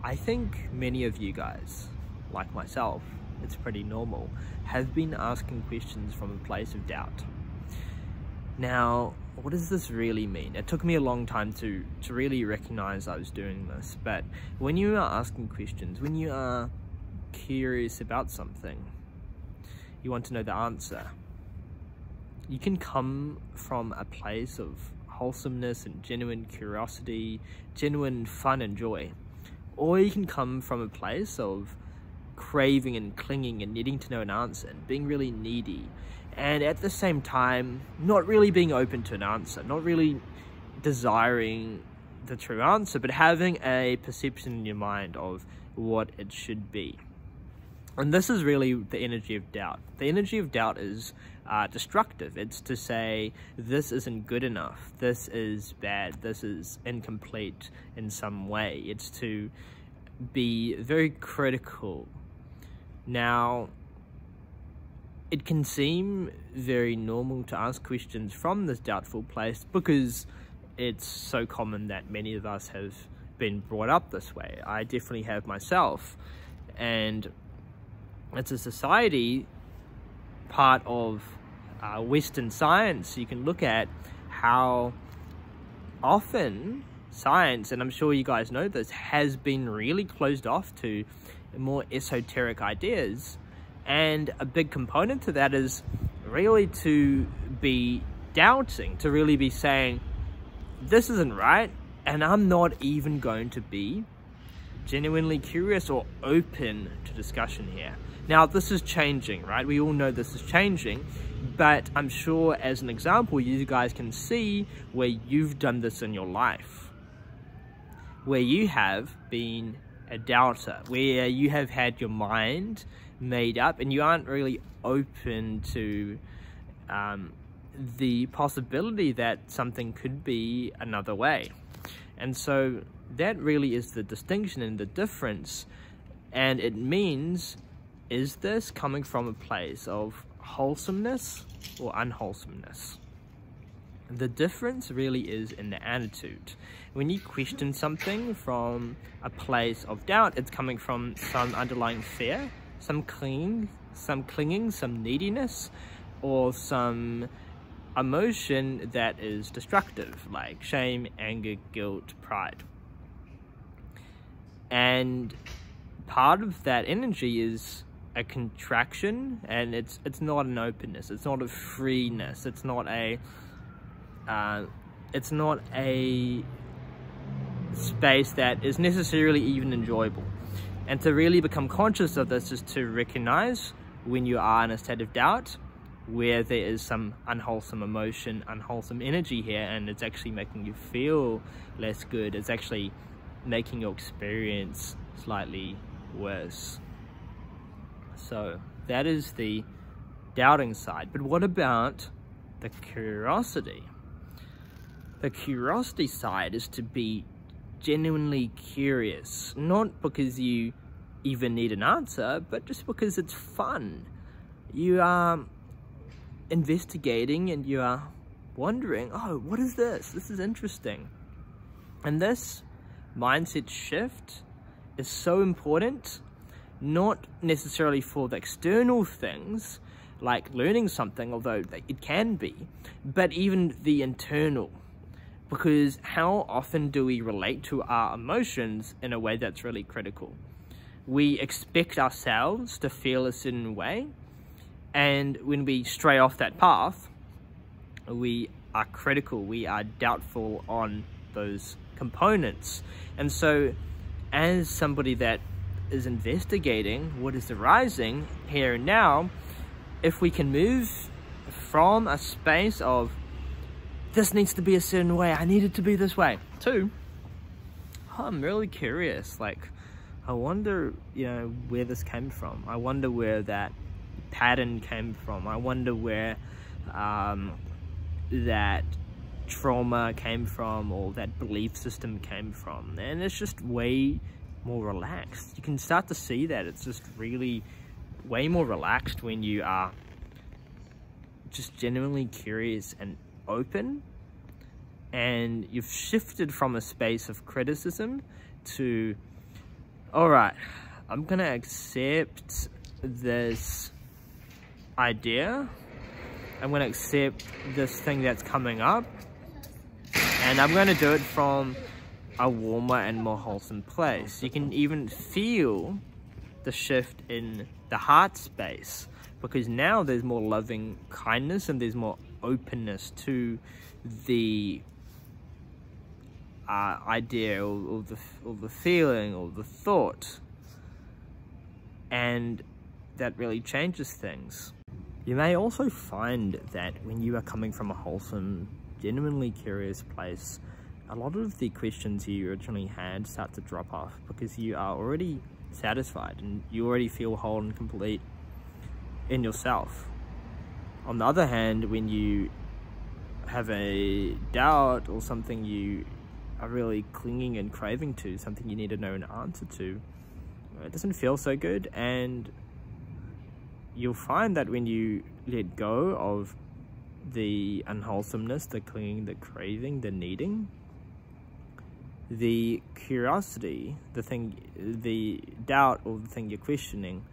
I think many of you guys, like myself, it's pretty normal, have been asking questions from a place of doubt. Now, what does this really mean? It took me a long time to really recognize I was doing this, but when you are asking questions, when you are curious about something, you want to know the answer, you can come from a place of wholesomeness and genuine curiosity, genuine fun and joy, or you can come from a place of craving and clinging and needing to know an answer and being really needy, and at the same time not really being open to an answer, not really desiring the true answer, but having a perception in your mind of what it should be. And this is really the energy of doubt. The energy of doubt is destructive. It's to say, this isn't good enough, this is bad, this is incomplete in some way. It's to be very critical. Now, it can seem very normal to ask questions from this doubtful place because it's so common that many of us have been brought up this way. I definitely have myself, and it's a society, part of Western science. You can look at how often science, and I'm sure you guys know this, has been really closed off to more esoteric ideas, and a big component to that is really to be doubting, to really be saying, this isn't right, and I'm not even going to be genuinely curious or open to discussion here. Now, this is changing, right? We all know this is changing, but I'm sure as an example, you guys can see where you've done this in your life, where you have been a doubter, where you have had your mind made up and you aren't really open to the possibility that something could be another way. And so that really is the distinction and the difference, and it means, is this coming from a place of wholesomeness or unwholesomeness? The difference really is in the attitude. When you question something from a place of doubt, it's coming from some underlying fear, some clinging, some neediness, or some emotion that is destructive, like shame, anger, guilt, pride. And part of that energy is a contraction, and it's not an openness, it's not a freeness, it's not a space that is necessarily even enjoyable. And to really become conscious of this is to recognize when you are in a state of doubt, where there is some unwholesome emotion, unwholesome energy here, and it's actually making you feel less good. It's actually making your experience slightly worse. So that is the doubting side. But what about the curiosity? The curiosity side is to be genuinely curious, not because you even need an answer, but just because it's fun. You are investigating and you are wondering, oh, what is this? This is interesting. And this mindset shift is so important, not necessarily for the external things like learning something, although it can be, but even the internal. Because how often do we relate to our emotions in a way that's really critical? We expect ourselves to feel a certain way, and when we stray off that path, we are critical, we are doubtful on those components. And so as somebody that is investigating what is arising here and now, if we can move from a space of this needs to be a certain way, I need it to be this way, to I'm really curious, like I wonder, where this came from. I wonder where that pattern came from. I wonder where that trauma came from, or that belief system came from. And it's just way more relaxed. You can start to see that it's just really way more relaxed when you are just genuinely curious and open, and you've shifted from a space of criticism to Alright, I'm gonna accept this idea. I'm gonna accept this thing that's coming up, and I'm gonna do it from a warmer and more wholesome place. You can even feel the shift in the heart space, because now there's more loving kindness and there's more openness to the idea or the feeling or the thought, and that really changes things. You may also find that when you are coming from a wholesome, genuinely curious place, a lot of the questions you originally had start to drop off, because you are already satisfied and you already feel whole and complete in yourself. On the other hand, when you have a doubt or something you are really clinging and craving to, something you need to know an answer to, it doesn't feel so good, and you'll find that when you let go of the unwholesomeness, the clinging, the craving, the needing, the curiosity, the doubt or the thing you're questioning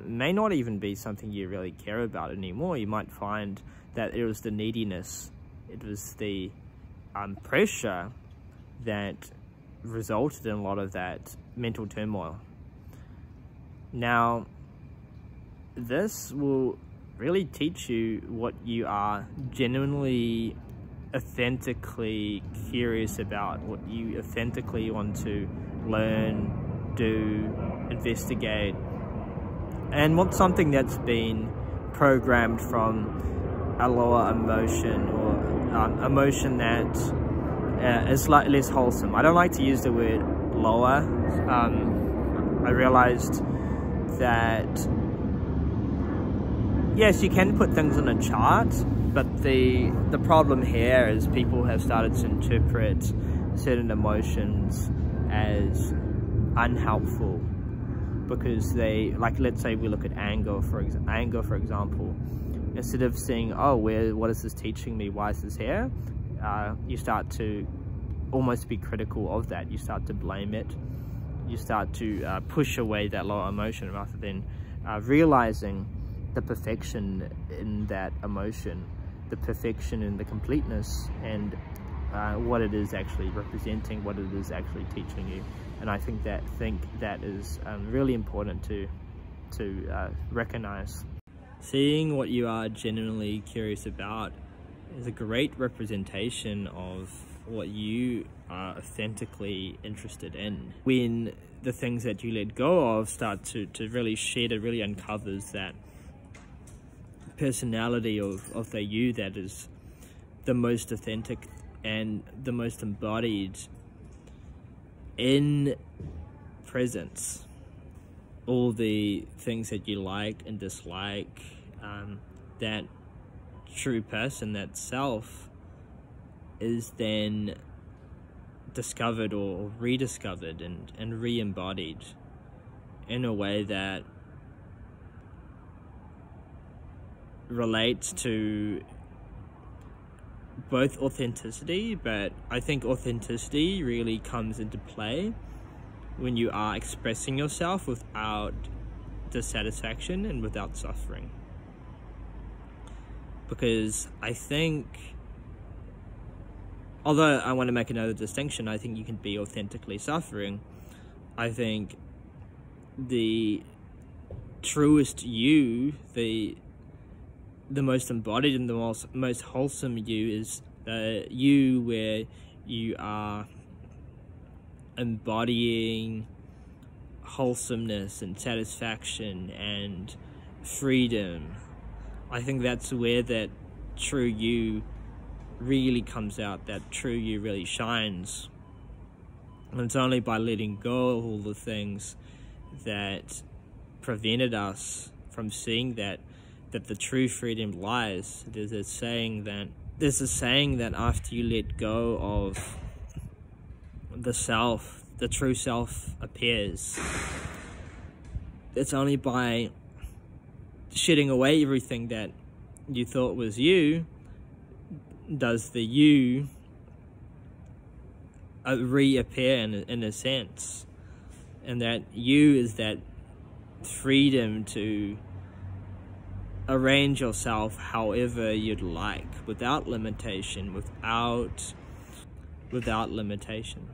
may not even be something you really care about anymore. You might find that it was the neediness, it was the pressure that resulted in a lot of that mental turmoil. Now, this will really teach you what you are genuinely, authentically curious about, what you authentically want to learn, do, investigate, and what's something that's been programmed from a lower emotion, or emotion that is less wholesome. I don't like to use the word lower. I realized that yes, you can put things on a chart, but the problem here is people have started to interpret certain emotions as unhelpful, because they, like, let's say we look at anger for example. Instead of saying, oh, what is this teaching me, why is this here, you start to almost be critical of that. You start to blame it, you start to push away that lower emotion, rather than realizing the perfection in that emotion, the perfection in the completeness, and what it is actually representing, what it is actually teaching you. And I think that is really important to recognize. Seeing what you are genuinely curious about is a great representation of what you are authentically interested in. When the things that you let go of start to really shed, it really uncovers that personality of the you that is the most authentic and the most embodied in presence. All the things that you like and dislike, that true person, that self, is then discovered or rediscovered and re-embodied in a way that relates to both authenticity, but I think authenticity really comes into play when you are expressing yourself without dissatisfaction and without suffering. Because I think, although I want to make another distinction, I think you can be authentically suffering. I think the truest you, the most embodied and the most wholesome you, is you where you are embodying wholesomeness and satisfaction and freedom. I think that's where that true you really comes out, that true you really shines. And it's only by letting go of all the things that prevented us from seeing that the true freedom lies. There's a saying that after you let go of the self, the true self appears. It's only by shedding away everything that you thought was you does the you reappear in a sense. and that you is that freedom to arrange yourself however you'd like, without limitation, without limitation.